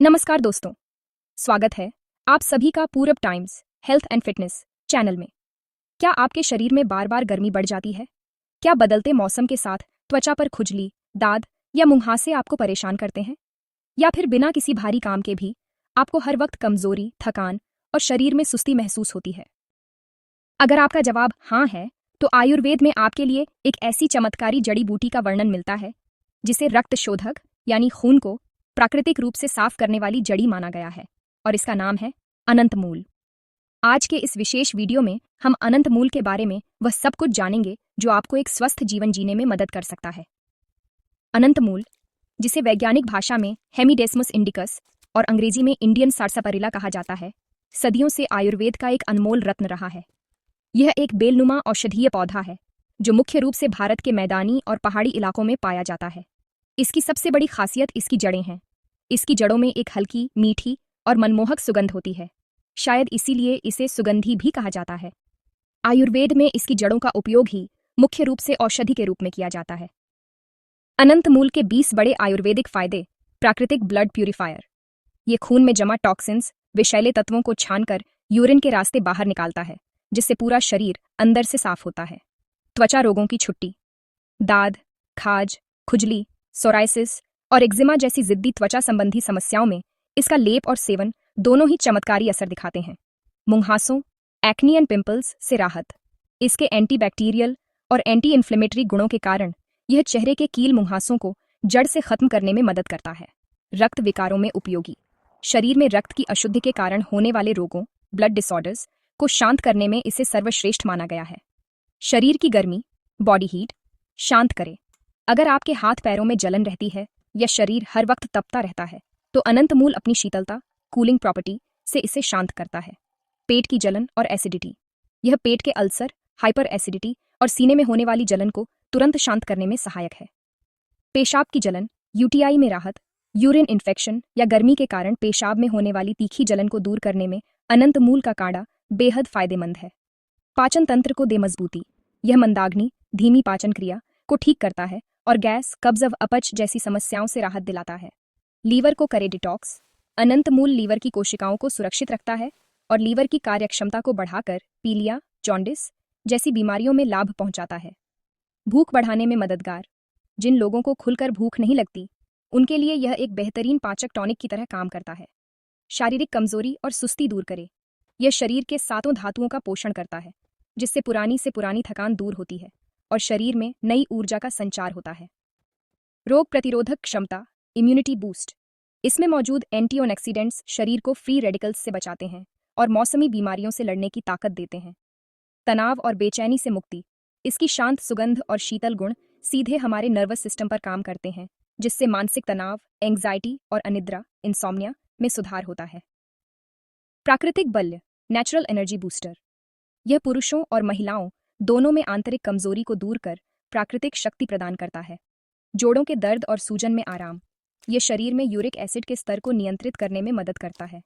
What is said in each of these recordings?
नमस्कार दोस्तों, स्वागत है आप सभी का पूरब times health and fitness channel में। क्या आपके शरीर में बार बार गर्मी बढ़ जाती है? क्या बदलते मौसम के साथ त्वचा पर खुजली, दाद या मुंहासे आपको परेशान करते हैं? या फिर बिना किसी भारी काम के भी आपको हर वक्त कमजोरी, थकान और शरीर में सुस्ती महसूस होती है? अगर आपका जवाब हाँ है, तो आयुर्वेद में आपके लिए एक ऐसी चमत्कारी जड़ी बूटी का वर्णन मिलता है जिसे रक्त शोधक यानी खून को प्राकृतिक रूप से साफ करने वाली जड़ी माना गया है, और इसका नाम है अनंत मूल। आज के इस विशेष वीडियो में हम अनंत मूल के बारे में वह सब कुछ जानेंगे जो आपको एक स्वस्थ जीवन जीने में मदद कर सकता है। अनंत मूल, जिसे वैज्ञानिक भाषा में हेमिडेस्मुस इंडिकस और अंग्रेजी में इंडियन सारसापरिला कहा जाता है, सदियों से आयुर्वेद का एक अनमोल रत्न रहा है। यह एक बेलनुमा औषधीय पौधा है जो मुख्य रूप से भारत के मैदानी और पहाड़ी इलाकों में पाया जाता है। इसकी सबसे बड़ी खासियत इसकी जड़ें हैं। इसकी जड़ों में एक हल्की, मीठी और मनमोहक सुगंध होती है। शायद इसीलिए इसे सुगंधी भी कहा जाता है। आयुर्वेद में इसकी जड़ों का उपयोग ही मुख्य रूप से औषधि के रूप में किया जाता है। अनंत मूल के 20 बड़े आयुर्वेदिक फायदे। प्राकृतिक ब्लड प्यूरिफायर, ये खून में जमा टॉक्सिन्स, विषैले तत्वों को छानकर यूरिन के रास्ते बाहर निकालता है, जिससे पूरा शरीर अंदर से साफ होता है। त्वचा रोगों की छुट्टी, दाद, खाज, खुजली, सोराइसिस और एक्जिमा जैसी जिद्दी त्वचा संबंधी समस्याओं में इसका लेप और सेवन दोनों ही चमत्कारी असर दिखाते हैं। मुंहासों, एक्नी एंड पिंपल्स से राहत, इसके एंटीबैक्टीरियल और एंटी इन्फ्लेमेटरी गुणों के कारण यह चेहरे के कील मुंहासों को जड़ से खत्म करने में मदद करता है। रक्त विकारों में उपयोगी, शरीर में रक्त की अशुद्धि के कारण होने वाले रोगों, ब्लड डिसऑर्डर्स को शांत करने में इसे सर्वश्रेष्ठ माना गया है। शरीर की गर्मी, बॉडी हीट शांत करे। अगर आपके हाथ पैरों में जलन रहती है या शरीर हर वक्त तपता रहता है, तो अनंत मूल अपनी शीतलता, कूलिंग प्रॉपर्टी से इसे शांत करता है। पेट की जलन और एसिडिटी, यह पेट के अल्सर, हाइपर एसिडिटी और सीने में होने वाली जलन को तुरंत शांत करने में सहायक है। पेशाब की जलन, यूटीआई में राहत, यूरिन इन्फेक्शन या गर्मी के कारण पेशाब में होने वाली तीखी जलन को दूर करने में अनंत मूल का काढ़ा बेहद फायदेमंद है। पाचन तंत्र को दे मजबूती, यह मंदाग्नि, धीमी पाचन क्रिया को ठीक करता है और गैस, कब्ज व अपच जैसी समस्याओं से राहत दिलाता है। लीवर को करे डिटॉक्स, अनंत मूल लीवर की कोशिकाओं को सुरक्षित रखता है और लीवर की कार्यक्षमता को बढ़ाकर पीलिया, जॉन्डिस जैसी बीमारियों में लाभ पहुंचाता है। भूख बढ़ाने में मददगार, जिन लोगों को खुलकर भूख नहीं लगती, उनके लिए यह एक बेहतरीन पाचक टॉनिक की तरह काम करता है। शारीरिक कमजोरी और सुस्ती दूर करे, यह शरीर के 7 धातुओं का पोषण करता है, जिससे पुरानी से पुरानी थकान दूर होती है और शरीर में नई ऊर्जा का संचार होता है। रोग प्रतिरोधक क्षमता, इम्यूनिटी बूस्ट, इसमें मौजूद एंटीऑक्सीडेंट्स शरीर को फ्री रेडिकल्स से बचाते हैं और मौसमी बीमारियों से लड़ने की ताकत देते हैं। तनाव और बेचैनी से मुक्ति, इसकी शांत सुगंध और शीतल गुण सीधे हमारे नर्वस सिस्टम पर काम करते हैं, जिससे मानसिक तनाव, एंग्जाइटी और अनिद्रा, इंसोम्निया में सुधार होता है। प्राकृतिक बल्य, नेचुरल एनर्जी बूस्टर, यह पुरुषों और महिलाओं दोनों में आंतरिक कमजोरी को दूर कर प्राकृतिक शक्ति प्रदान करता है। जोड़ों के दर्द और सूजन में आराम, यह शरीर में यूरिक एसिड के स्तर को नियंत्रित करने में मदद करता है,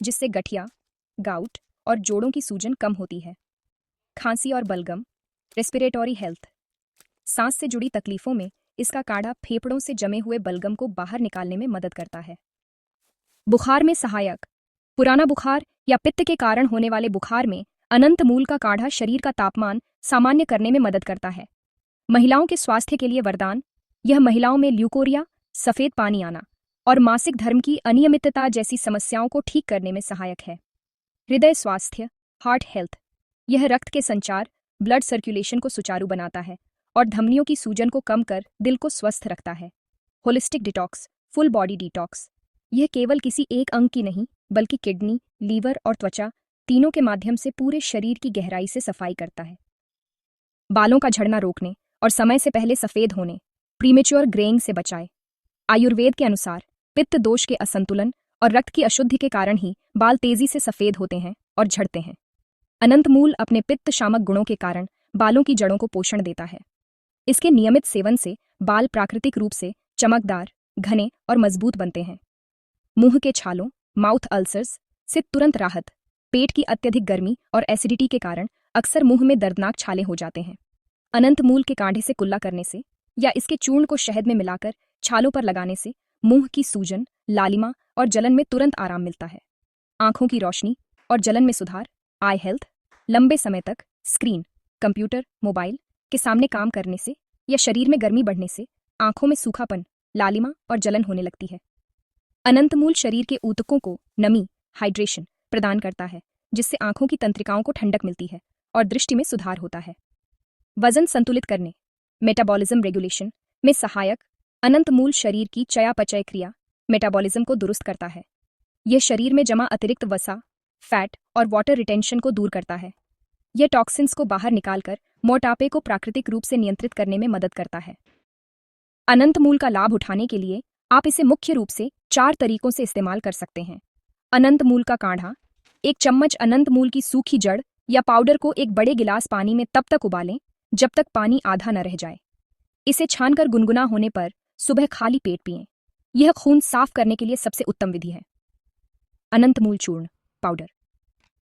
जिससे गठिया, गाउट और जोड़ों की सूजन कम होती है। खांसी और बलगम, रेस्पिरेटरी हेल्थ, सांस से जुड़ी तकलीफों में इसका काढ़ा फेफड़ों से जमे हुए बलगम को बाहर निकालने में मदद करता है। बुखार में सहायक, पुराना बुखार या पित्त के कारण होने वाले बुखार में अनंत मूल का काढ़ा शरीर का तापमान सामान्य करने में मदद करता है। महिलाओं के स्वास्थ्य के लिए वरदान, यह महिलाओं में ल्यूकोरिया, सफेद पानी आना और मासिक धर्म की अनियमितता जैसी समस्याओं को ठीक करने में सहायक है। हृदय स्वास्थ्य, हार्ट हेल्थ, यह रक्त के संचार, ब्लड सर्कुलेशन को सुचारू बनाता है और धमनियों की सूजन को कम कर दिल को स्वस्थ रखता है। Holistic detox, full body detox, यह केवल किसी एक अंग की नहीं बल्कि किडनी, लीवर और त्वचा तीनों के माध्यम से पूरे शरीर की गहराई से सफाई करता है। बालों का झड़ना रोकने और समय से पहले सफेद होने, प्रीमेच्योर ग्रेइंग से बचाए। आयुर्वेद के अनुसार पित्त दोष के असंतुलन और रक्त की अशुद्धि के कारण ही बाल तेजी से सफेद होते हैं और झड़ते हैं। अनंत मूल अपने पित्त शामक गुणों के कारण बालों की जड़ों को पोषण देता है। इसके नियमित सेवन से बाल प्राकृतिक रूप से चमकदार, घने और मजबूत बनते हैं। मुंह के छालों, माउथ अल्सर्स से तुरंत राहत, पेट की अत्यधिक गर्मी और एसिडिटी के कारण अक्सर मुंह में दर्दनाक छाले हो जाते हैं। अनंत मूल के काढ़े से कुल्ला करने से या इसके चूर्ण को शहद में मिलाकर छालों पर लगाने से मुंह की सूजन, लालिमा और जलन में तुरंत आराम मिलता है। आंखों की रोशनी और जलन में सुधार, आई हेल्थ। लंबे समय तक स्क्रीन, कंप्यूटर, मोबाइल के सामने काम करने से या शरीर में गर्मी बढ़ने से आंखों में सूखापन, लालिमा और जलन होने लगती है। अनंतमूल शरीर के ऊतकों को नमी, हाइड्रेशन प्रदान करता है, जिससे आंखों की तंत्रिकाओं को ठंडक मिलती है और दृष्टि में सुधार होता है। वजन संतुलित करने, मेटाबॉलिज्म रेगुलेशन में सहायक, अनंतमूल शरीर की चयापचय क्रिया, मेटाबॉलिज्म को दुरुस्त करता है। यह शरीर में जमा अतिरिक्त वसा, फैट और वाटर रिटेंशन को दूर करता है। यह टॉक्सिन्स को बाहर निकालकर मोटापे को प्राकृतिक रूप से नियंत्रित करने में मदद करता है। अनंतमूल का लाभ उठाने के लिए आप इसे मुख्य रूप से 4 तरीकों से इस्तेमाल कर सकते हैं। अनंतमूल का काढ़ा, 1 चम्मच अनंतमूल की सूखी जड़ या पाउडर को एक बड़े गिलास पानी में तब तक उबालें जब तक पानी आधा न रह जाए। इसे छानकर गुनगुना होने पर सुबह खाली पेट पिएं। यह खून साफ करने के लिए सबसे उत्तम विधि है। अनंतमूल चूर्ण पाउडर,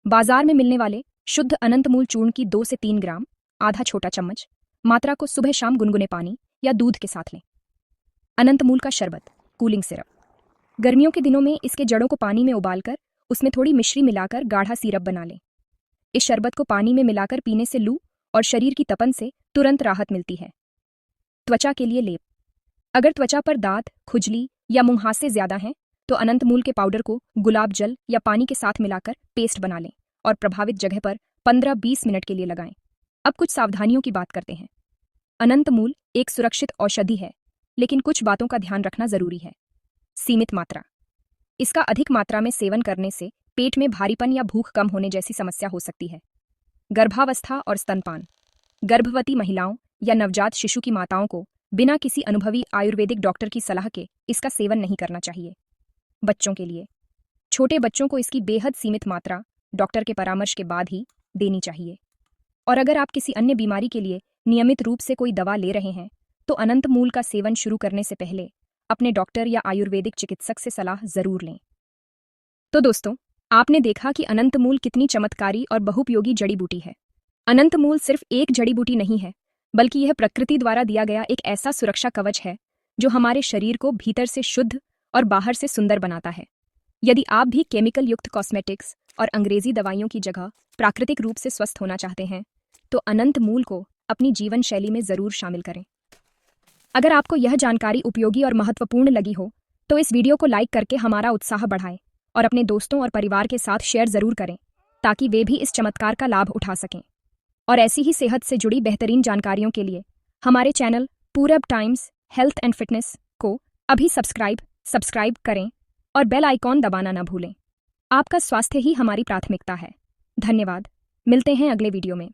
बाजार में मिलने वाले शुद्ध अनंतमूल चूर्ण की 2 से 3 ग्राम, आधा छोटा चम्मच मात्रा को सुबह शाम गुनगुने पानी या दूध के साथ लें। अनंतमूल का शरबत, कूलिंग सिरप, गर्मियों के दिनों में इसके जड़ों को पानी में उबालकर उसमें थोड़ी मिश्री मिलाकर गाढ़ा सिरप बना लें। इस शरबत को पानी में मिलाकर पीने से लू और शरीर की तपन से तुरंत राहत मिलती है। त्वचा के लिए लेप, अगर त्वचा पर दाद, खुजली या मुंहासे ज्यादा हैं तो अनंतमूल के पाउडर को गुलाब जल या पानी के साथ मिलाकर पेस्ट बना लें और प्रभावित जगह पर 15-20 मिनट के लिए लगाएं। अब कुछ सावधानियों की बात करते हैं। अनंतमूल एक सुरक्षित औषधि है, लेकिन कुछ बातों का ध्यान रखना जरूरी है। सीमित मात्रा, इसका अधिक मात्रा में सेवन करने से पेट में भारीपन या भूख कम होने जैसी समस्या हो सकती है। गर्भावस्था और स्तनपान, गर्भवती महिलाओं या नवजात शिशु की माताओं को बिना किसी अनुभवी आयुर्वेदिक डॉक्टर की सलाह के इसका सेवन नहीं करना चाहिए। बच्चों के लिए, छोटे बच्चों को इसकी बेहद सीमित मात्रा डॉक्टर के परामर्श के बाद ही देनी चाहिए। और अगर आप किसी अन्य बीमारी के लिए नियमित रूप से कोई दवा ले रहे हैं तो अनंतमूल का सेवन शुरू करने से पहले अपने डॉक्टर या आयुर्वेदिक चिकित्सक से सलाह जरूर लें। तो दोस्तों, आपने देखा कि अनंतमूल कितनी चमत्कारी और बहुपयोगी जड़ी बूटी है। अनंतमूल सिर्फ एक जड़ी बूटी नहीं है, बल्कि यह प्रकृति द्वारा दिया गया एक ऐसा सुरक्षा कवच है जो हमारे शरीर को भीतर से शुद्ध और बाहर से सुंदर बनाता है। यदि आप भी केमिकल युक्त कॉस्मेटिक्स और अंग्रेजी दवाइयों की जगह प्राकृतिक रूप से स्वस्थ होना चाहते हैं तो अनंतमूल को अपनी जीवन शैली में जरूर शामिल करें। अगर आपको यह जानकारी उपयोगी और महत्वपूर्ण लगी हो तो इस वीडियो को लाइक करके हमारा उत्साह बढ़ाएं और अपने दोस्तों और परिवार के साथ शेयर जरूर करें ताकि वे भी इस चमत्कार का लाभ उठा सकें। और ऐसी ही सेहत से जुड़ी बेहतरीन जानकारियों के लिए हमारे चैनल पूरब टाइम्स हेल्थ एंड फिटनेस को अभी सब्सक्राइब करें और बेल आइकॉन दबाना न भूलें। आपका स्वास्थ्य ही हमारी प्राथमिकता है। धन्यवाद। मिलते हैं अगले वीडियो में।